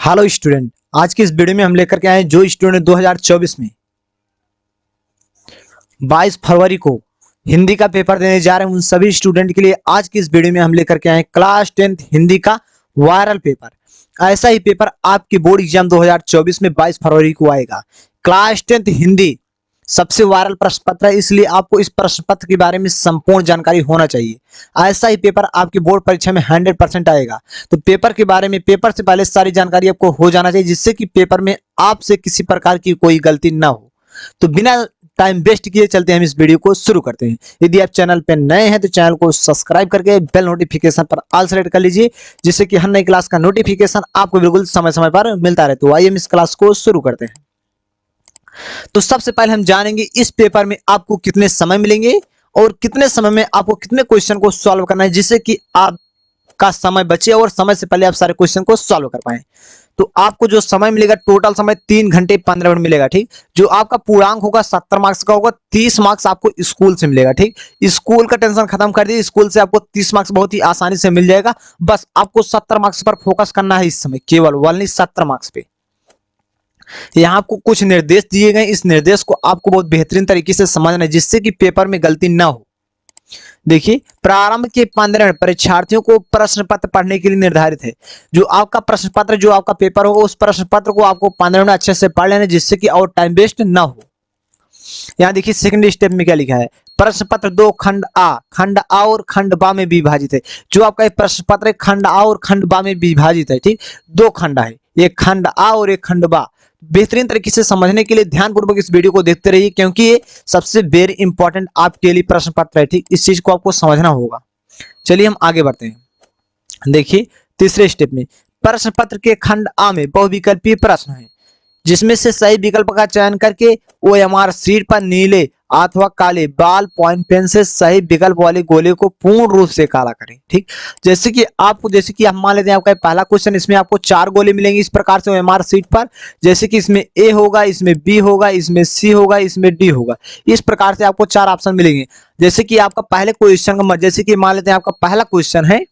Hello student, आज की इस वीडियो में हम लेकर के आए हैं जो स्टूडेंट 2024 में 22 फरवरी को हिंदी का पेपर देने जा रहे हैं उन सभी स्टूडेंट के लिए आज की इस वीडियो में हम लेकर के आए हैं क्लास 10th हिंदी का वायरल पेपर। ऐसा ही पेपर आपके बोर्ड एग्जाम 2024 में 22 फरवरी को आएगा। क्लास 10th हिंदी सबसे वायरल प्रश्न पत्र है, इसलिए आपको इस प्रश्न पत्र के बारे में संपूर्ण जानकारी होना चाहिए। ऐसा ही पेपर आपकी बोर्ड परीक्षा में 100% आएगा। तो पेपर के बारे में पेपर से पहले सारी जानकारी आपको हो जाना चाहिए, जिससे कि पेपर में आपसे किसी प्रकार की कोई गलती ना हो। तो बिना टाइम वेस्ट किए चलते हैं, हम इस वीडियो को शुरू करते हैं। यदि आप चैनल पर नए हैं तो चैनल को सब्सक्राइब करके बेल नोटिफिकेशन पर ऑल सेलेक्ट कर लीजिए, जिससे कि हर नई क्लास का नोटिफिकेशन आपको बिल्कुल समय समय पर मिलता रहे। तो आइए हम इस क्लास को शुरू करते हैं। तो सबसे पहले हम जानेंगे इस पेपर में आपको कितने समय मिलेंगे और कितने समय में आपको कितने क्वेश्चन को सॉल्व करना है, जिससे कि आपका समय बचे और समय से पहले आप सारे क्वेश्चन को सॉल्व कर पाए। तो आपको जो समय मिलेगा, टोटल समय 3 घंटे 15 मिनट मिलेगा। ठीक, जो आपका पूर्णांक होगा 70 मार्क्स का होगा, 30 मार्क्स आपको स्कूल से मिलेगा। ठीक, स्कूल का टेंशन खत्म कर दिए, स्कूल से आपको 30 मार्क्स बहुत ही आसानी से मिल जाएगा। बस आपको 70 मार्क्स पर फोकस करना है इस समय, केवल ओनली 70 मार्क्स पे। यहाँ आपको कुछ निर्देश दिए गए, इस निर्देश को आपको बहुत बेहतरीन तरीके से समझना है, जिससे कि पेपर में गलती ना हो। देखिए, प्रारंभ के 15 मिनट परीक्षार्थियों को प्रश्न पत्र पढ़ने के लिए निर्धारित है। जो आपका प्रश्न पत्र, जो आपका पेपर होगा, उस प्रश्न पत्र को आपको 15 मिनट अच्छे से पढ़ लेना, जिससे कि और टाइम वेस्ट ना हो। यहाँ देखिए सेकंड स्टेप में क्या लिखा है। प्रश्न पत्र 2 खंड आ और खंड बा में विभाजित है। जो आपका प्रश्न पत्र है खंड आ और खंड बा में विभाजित है। ठीक, 2 खंड है, एक खंड आ और एक खंड बा। बेहतरीन तरीके से समझने के लिए ध्यानपूर्वक इस वीडियो को देखते रहिए, क्योंकि ये सबसे वेरी इंपॉर्टेंट आपके लिए प्रश्न पत्र है। ठीक, इस चीज को आपको समझना होगा। चलिए हम आगे बढ़ते हैं। देखिए तीसरे स्टेप में प्रश्न पत्र के खंड आ में बहुविकल्पीय प्रश्न है, जिसमें से सही विकल्प का चयन करके ओएमआर शीट पर नीले अथवा काले बॉल पॉइंट पेन से सही विकल्प वाले गोले को पूर्ण रूप से काला करें। ठीक, जैसे कि हम मान लेते हैं आपका पहला क्वेश्चन, इसमें आपको 4 गोले मिलेंगे इस प्रकार से ओएमआर शीट पर। जैसे कि इसमें ए होगा, इसमें बी होगा, इसमें सी होगा, इसमें डी होगा। इस प्रकार से आपको 4 ऑप्शन मिलेंगे। जैसे कि आपका पहले क्वेश्चन का, जैसे कि मान लेते हैं आपका पहला क्वेश्चन है,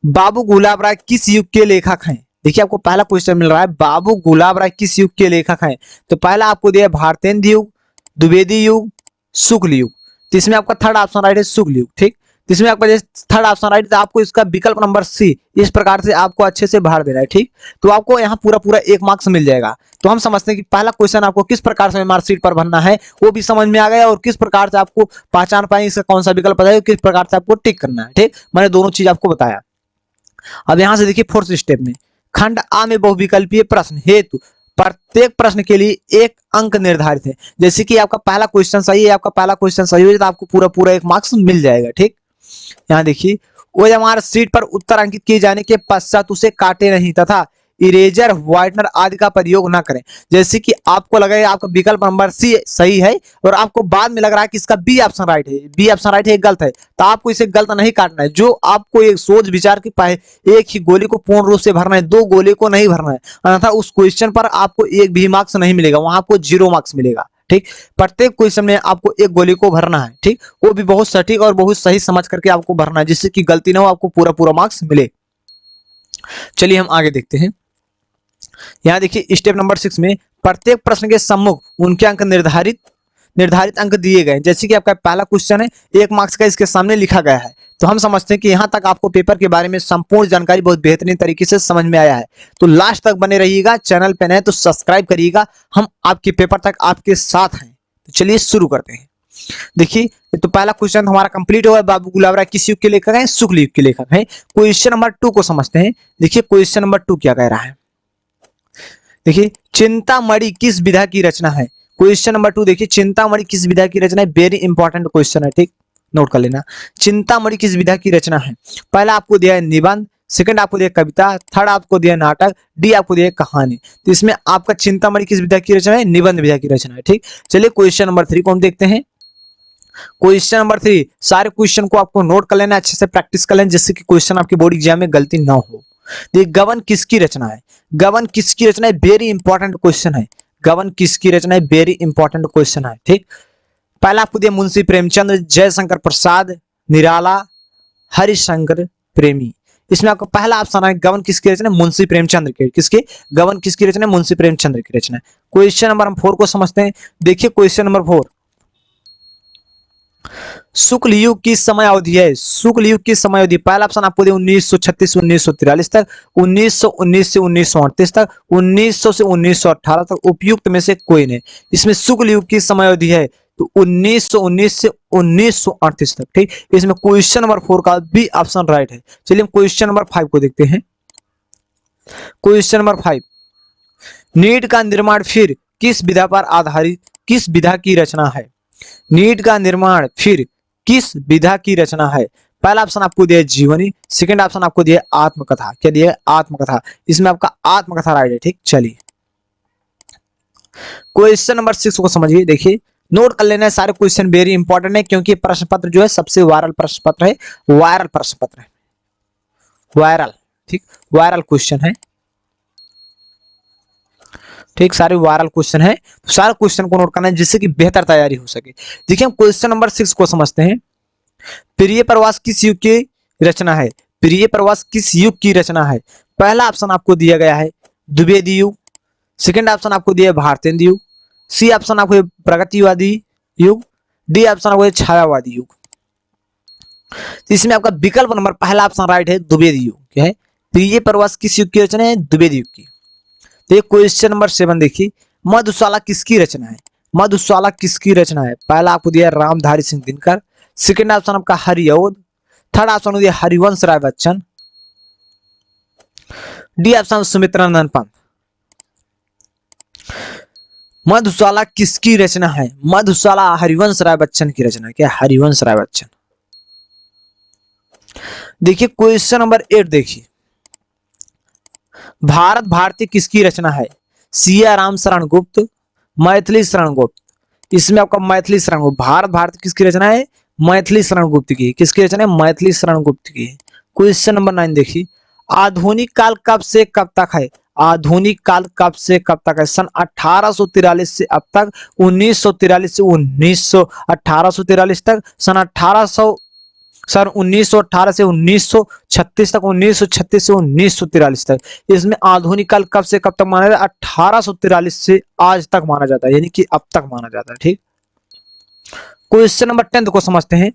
बाबू गुलाब राय किस युग के लेखक हैं। देखिए आपको पहला क्वेश्चन मिल रहा है, बाबू गुलाब राय किस युग के लेखक हैं। तो पहला आपको दिया है भारतेंद्र युग, द्विवेदी युग, शुक्ल युग। तो इसमें आपका थर्ड ऑप्शन राइट है शुक्ल युग। ठीक, तो इसमें आपका थर्ड ऑप्शन राइट, तो आपको इसका विकल्प नंबर सी इस प्रकार से आपको अच्छे से भर देना है। ठीक, तो आपको यहाँ पूरा पूरा 1 मार्क्स मिल जाएगा। तो हम समझते हैं कि पहला क्वेश्चन आपको किस प्रकार से मार्क शीट पर भरना है वो भी समझ में आ गया, और किस प्रकार से आपको पहचान पाए इसका कौन सा विकल्प बताया, किस प्रकार से आपको टिक करना है। ठीक, मैंने दोनों चीज आपको बताया। अब यहां से देखिए फोर्थ स्टेप में खंड आ में बहुविकल्पीय प्रश्न हेतु प्रत्येक प्रश्न के लिए 1 अंक निर्धारित है। जैसे कि आपका पहला क्वेश्चन सही है, आपका पहला क्वेश्चन सही हो तो आपको पूरा पूरा 1 मार्क्स मिल जाएगा। ठीक, यहाँ देखिए ओएमआर शीट पर उत्तर अंकित किए जाने के पश्चात उसे काटे नहीं तथा इरेजर व्हाइटनर आदि का प्रयोग ना करें। जैसे कि आपको लगा आपका विकल्प नंबर सी सही है और आपको बाद में लग रहा है कि इसका बी ऑप्शन राइट है, बी ऑप्शन राइट है, गलत है, तो आपको इसे गलत नहीं काटना है। जो आपको एक सोच विचार के पाए एक ही गोली को पूर्ण रूप से भरना है, 2 गोले को नहीं भरना है, अन्यथा उस क्वेश्चन पर आपको 1 भी मार्क्स नहीं मिलेगा, वहां आपको 0 मार्क्स मिलेगा। ठीक, प्रत्येक क्वेश्चन में आपको 1 गोली को भरना है। ठीक, वो भी बहुत सटीक और बहुत सही समझ करके आपको भरना है, जिससे कि गलती ना हो, आपको पूरा पूरा मार्क्स मिले। चलिए हम आगे देखते हैं। यहाँ देखिए स्टेप नंबर 6 में प्रत्येक प्रश्न के सम्मुख उनके अंक निर्धारित अंक दिए गए। जैसे कि आपका पहला क्वेश्चन है, 1 मार्क्स का इसके सामने लिखा गया है। तो हम समझते हैं कि यहाँ तक आपको पेपर के बारे में संपूर्ण जानकारी बहुत बेहतरीन तरीके से समझ में आया है। तो लास्ट तक बने रहिएगा, चैनल पे नए तो सब्सक्राइब करिएगा, हम आपके पेपर तक आपके साथ हैं। तो चलिए शुरू करते हैं। देखिए तो पहला क्वेश्चन हमारा कंप्लीट हुआ है, बाबू गुलाब राय किस युग के लेखक हैं, शुक्ल युग के लेखक हैं। क्वेश्चन नंबर 2 को समझते हैं। देखिए क्वेश्चन नंबर 2 क्या कह रहा है। देखिए चिंतामणि किस विधा की रचना है। क्वेश्चन नंबर 2 देखिए चिंतामणि किस विधा की रचना है, वेरी इंपॉर्टेंट क्वेश्चन है। ठीक, नोट कर लेना, चिंतामणि किस विधा की रचना है। पहला आपको दिया है निबंध, सेकंड आपको दिया कविता, थर्ड आपको दिया नाटक, डी आपको दिया कहानी। तो इसमें आपका चिंतामणि किस विधा की रचना है, निबंध विधा की रचना है। ठीक, चलिए क्वेश्चन नंबर 3 को हम देखते हैं। क्वेश्चन नंबर 3 सारे क्वेश्चन को आपको नोट कर लेना, अच्छे से प्रैक्टिस कर लेना, जिससे कि क्वेश्चन आपके बोर्ड एग्जाम में गलती ना हो। देखिए गबन किसकी रचना है, गबन किसकी रचना है, वेरी इंपॉर्टेंट क्वेश्चन है। गबन किसकी रचना है, वेरी इंपॉर्टेंट क्वेश्चन है। ठीक, पहला आपको दिया मुंशी प्रेमचंद, जयशंकर प्रसाद, निराला, हरिशंकर प्रेमी। इसमें आपका पहला ऑप्शन है गबन किसकी रचना, मुंशी प्रेमचंद की। किसके? गबन किसकी रचना, मुंशी प्रेमचंद की रचना। क्वेश्चन नंबर हम 4 को समझते हैं। देखिए क्वेश्चन नंबर 4, शुक्ल युग की समय अवधि है। शुक्ल युग की समय अवधि, पहला ऑप्शन आपको दिया 1936 से 1943 तक, 1919 से 1938 तक, 1900 से 1918 तक, उपयुक्त में से कोई नहीं। इसमें शुक्ल युग की समय अवधि है तो 1919 से 1938 तक। ठीक, इसमें क्वेश्चन नंबर 4 का भी ऑप्शन राइट है। चलिए हम क्वेश्चन नंबर 5 को देखते हैं। क्वेश्चन नंबर 5, नीट का निर्माण फिर किस विधा पर आधारित, किस विधा की रचना है? नीट का निर्माण फिर किस विधा की रचना है? पहला ऑप्शन आपको दिया है जीवनी, सेकंड ऑप्शन आपको दिया है आत्मकथा। क्या दिया है? आत्मकथा। इसमें आपका आत्मकथा राइट है। ठीक, चलिए क्वेश्चन नंबर 6 को समझिए। देखिए नोट कर लेना है, सारे क्वेश्चन वेरी इंपॉर्टेंट है क्योंकि प्रश्न पत्र जो है सबसे वायरल प्रश्न पत्र है, वायरल प्रश्न पत्र है, वायरल। ठीक, वायरल क्वेश्चन है। ठीक, सारे वायरल क्वेश्चन है, तो सारे क्वेश्चन को नोट करना है जिससे कि बेहतर तैयारी हो सके। देखिए हम क्वेश्चन नंबर 6 को समझते हैं। प्रिय प्रवास किस युग की रचना है? प्रिय प्रवास किस युग की रचना है? पहला ऑप्शन आपको दिया गया है द्विवेदी युग, सेकंड ऑप्शन आपको दिया है भारतेंदु युग, सी ऑप्शन आपको प्रगतिवादी युग, डी ऑप्शन आपको छायावादी युग। तो इसमें आपका विकल्प नंबर पहला ऑप्शन राइट है, द्विवेदी युग। क्या है? प्रिय प्रवास किस युग की रचना है? द्विवेदी युग की। तो क्वेश्चन नंबर 7 देखिए, मधुशाला किसकी रचना है? मधुशाला किसकी रचना है? पहला आपको दिया रामधारी सिंह दिनकर, सेकंड ऑप्शन आपका हरिऔध, थर्ड ऑप्शन दिया हरिवंश राय बच्चन, डी ऑप्शन सुमित्रा नंदन पंत। मधुशाला किसकी रचना है? मधुशाला हरिवंश राय बच्चन की रचना है। क्या? हरिवंश राय बच्चन। देखिए क्वेश्चन नंबर 8 देखिए, भारत भारती किसकी रचना है? सिया राम शरण गुप्त, मैथिली शरण गुप्त। इसमें आपका मैथिली शरण गुप्त। भारत भारती किसकी रचना है? मैथिली शरण गुप्त की। किसकी रचना है? मैथिली शरण गुप्त की। क्वेश्चन नंबर 9 देखिए, आधुनिक काल कब से कब तक है? आधुनिक काल कब से कब तक है? सन 1843 से अब तक, 1943 से 1843 तक, सन 1918 से 1936 तक, 1936 से 1943 तक। इसमें आधुनिक काल कब से कब तक माना जाता है? 1843 से आज तक माना जाता है, यानी कि अब तक माना जाता है। ठीक, क्वेश्चन नंबर 10 को समझते हैं।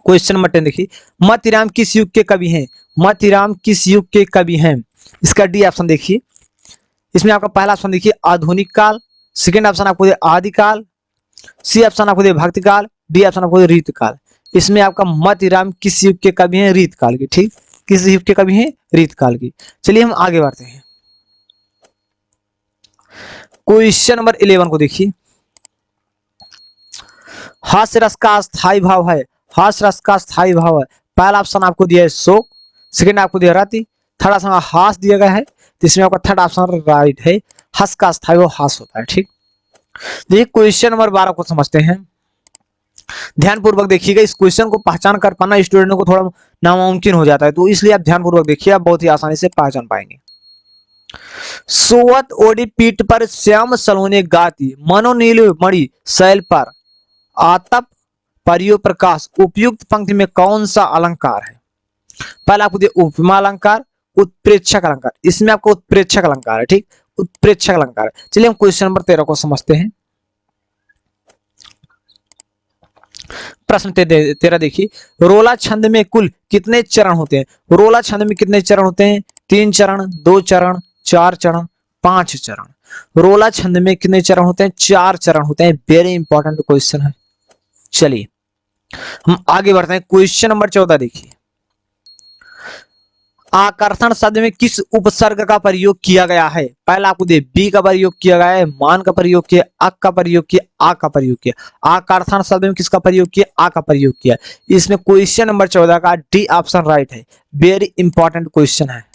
क्वेश्चन नंबर 10 देखिए, मतिराम किस युग के कवि हैं? मतिराम किस युग के कवि हैं? इसका डी ऑप्शन देखिए। इसमें आपका पहला ऑप्शन देखिए आधुनिक काल, सेकंड ऑप्शन आपको आदिकाल, सी ऑप्शन आपको भक्ति काल, डी ऑप्शन आपको रीत काल। इसमें आपका मतिराम किस युग के कवि हैं? रीत काल की। ठीक, किस युग के कवि हैं? रीत काल की। चलिए हम आगे बढ़ते हैं। क्वेश्चन नंबर 11 को देखिए, हास्य रस का स्थायी भाव है। हास्य रस का स्थायी भाव है, पहला ऑप्शन आपको दिया है शोक, सेकंड आपको दिया रति, थर्ड ऑप्शन हास दिया गया है, तो इसमें आपका थर्ड ऑप्शन राइट है, हस का स्थायी भाव हास होता है। ठीक, देखिए क्वेश्चन नंबर 12 को समझते हैं। ध्यानपूर्वक देखिएगा, इस क्वेश्चन को पहचान कर पाना स्टूडेंट को थोड़ा नामुमकिन हो जाता है, तो इसलिए आप ध्यानपूर्वक देखिए, आप बहुत ही आसानी से पहचान पाएंगे। सोवत ओडी पीठ पर श्याम सलोने गाती, मनोनील मणि शैल पर आतप परियो प्रकाश, उपयुक्त पंक्ति में कौन सा अलंकार है? पहला आपको दिया उपमा अलंकार, उत्प्रेक्षक अलंकार। इसमें आपको उत्प्रेक्षक अलंकार है। ठीक, उत्प्रेक्षक अलंकार है। चलिए हम क्वेश्चन नंबर 13 को समझते हैं। प्रश्न 13 देखिए, रोला छंद में कुल कितने चरण होते हैं? रोला छंद में कितने चरण होते हैं? 3 चरण, 2 चरण, 4 चरण, 5 चरण। रोला छंद में कितने चरण होते हैं? 4 चरण होते हैं। वेरी इंपॉर्टेंट क्वेश्चन है। चलिए हम आगे बढ़ते हैं। क्वेश्चन नंबर 14 देखिए, आकर्षण शब्द में किस उपसर्ग का प्रयोग किया गया है? पहला आपको दे बी का प्रयोग किया गया है, मान का प्रयोग किया, अक का प्रयोग किया, आ का प्रयोग किया। आकर्षण शब्द में किसका प्रयोग किया? आ का प्रयोग किया। इसमें क्वेश्चन नंबर 14 का डी ऑप्शन राइट है। वेरी इंपॉर्टेंट क्वेश्चन है।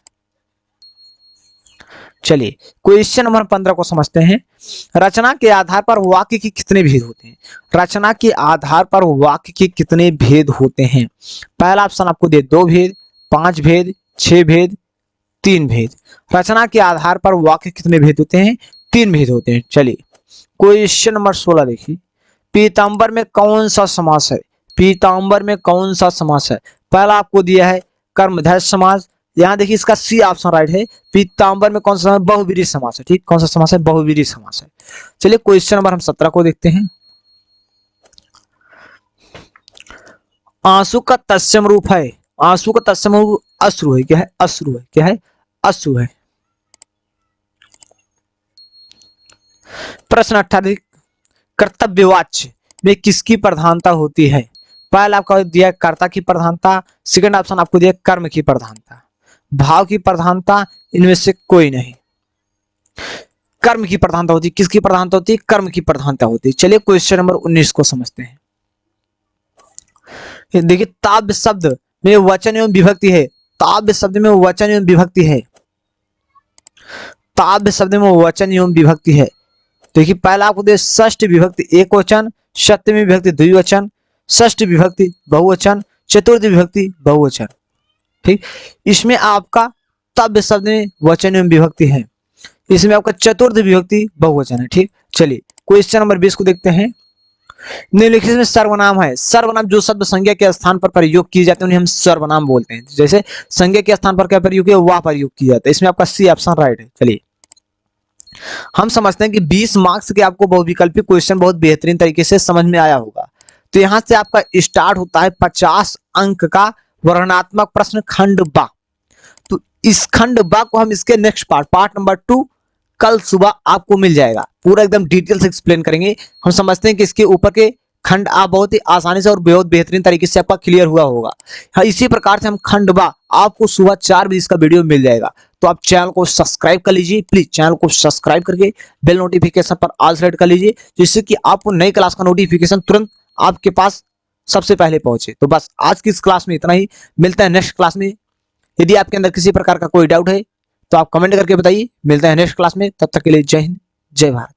चलिए क्वेश्चन नंबर 15 को समझते हैं। रचना के आधार पर वाक्य के कितने भेद होते हैं? रचना के आधार पर वाक्य के कितने भेद होते हैं? पहला ऑप्शन आपको दे 2 भेद, 5 भेद, 6 भेद, 3 भेद। रचना के आधार पर वाक्य कितने भेद होते हैं? 3 भेद होते हैं। चलिए क्वेश्चन नंबर 16 देखिए, पीताम्बर में कौन सा समास है? पीताम्बर में कौन सा समास है? पहला आपको दिया है कर्मधारय समास। यहाँ देखिए इसका सी ऑप्शन राइट है। पीताम्बर में कौन सा बहुव्रीहि समास है, ठीक, कौन सा समास है, बहुव्रीहि समास है। चलिए क्वेश्चन नंबर हम 17 को देखते हैं। आंसू का तत्सम रूप है, आंसू का तत्सम रूप अश्रु है, क्या है, अश्रु है, क्या है, अश्रु है। प्रश्न 18 कर्तव्यवाच्य में किसकी प्रधानता होती है। पहला आपको दिया कर्ता की प्रधानता, सेकंड ऑप्शन आपको दिया कर्म की प्रधानता, भाव की प्रधानता, इनमें से कोई नहीं। कर्म की प्रधानता होती है, किसकी प्रधानता होती है, कर्म की प्रधानता होती है। चलिए क्वेश्चन नंबर 19 को समझते हैं। देखिए ताव्य शब्द में वचन एवं विभक्ति है, ताव्य शब्द में वचन एवं विभक्ति है, ताव्य शब्द में वचन एवं विभक्ति है। देखिए पहला आपको दे षष्ठ विभक्ति एक वचन, सप्तमी विभक्ति द्विवचन, षष्ठ विभक्ति बहुवचन, चतुर्थ विभक्ति बहुवचन, ठीक। इसमें आपका ताव्य शब्द में वचन एवं विभक्ति है, इसमें आपका चतुर्थ विभक्ति बहुवचन है, ठीक। चलिए क्वेश्चन नंबर 20 को देखते हैं। निम्नलिखित में सर्वनाम है, सर्वनाम जो शब्द संज्ञा के स्थान पर प्रयोग किए जाते हैं उन्हें हम सर्वनाम बोलते हैं। जैसे संज्ञा के स्थान पर क्या प्रयोग किया, वह प्रयोग किया जाता है। इसमें आपका सी ऑप्शन राइट है। चलिए हम समझते हैं कि 20 मार्क्स के आपको बहुविकल्पी क्वेश्चन बहुत बेहतरीन तरीके से समझ में आया होगा। तो यहां से आपका स्टार्ट होता है 50 अंक का वर्णनात्मक प्रश्न खंड बा। तो इस खंड बा को हम इसके नेक्स्ट पार्ट नंबर 2 कल सुबह आपको मिल जाएगा, पूरा एकदम डिटेल से एक्सप्लेन करेंगे। हम समझते हैं कि इसके ऊपर के खंड आप बहुत ही आसानी से और बहुत बेहतरीन तरीके से आपका क्लियर हुआ होगा। हाँ, इसी प्रकार से हम खंड बा आपको सुबह 4 बजे इसका वीडियो मिल जाएगा। तो आप चैनल को सब्सक्राइब कर लीजिए, प्लीज चैनल को सब्सक्राइब करके बेल नोटिफिकेशन पर ऑल सेलेक्ट कर लीजिए, जिससे कि आपको नई क्लास का नोटिफिकेशन तुरंत आपके पास सबसे पहले पहुंचे। तो बस आज की इस क्लास में इतना ही, मिलता है नेक्स्ट क्लास में। यदि आपके अंदर किसी प्रकार का कोई डाउट है तो आप कमेंट करके बताइए। मिलते हैं नेक्स्ट क्लास में, तब तक के लिए जय हिंद, जय भारत।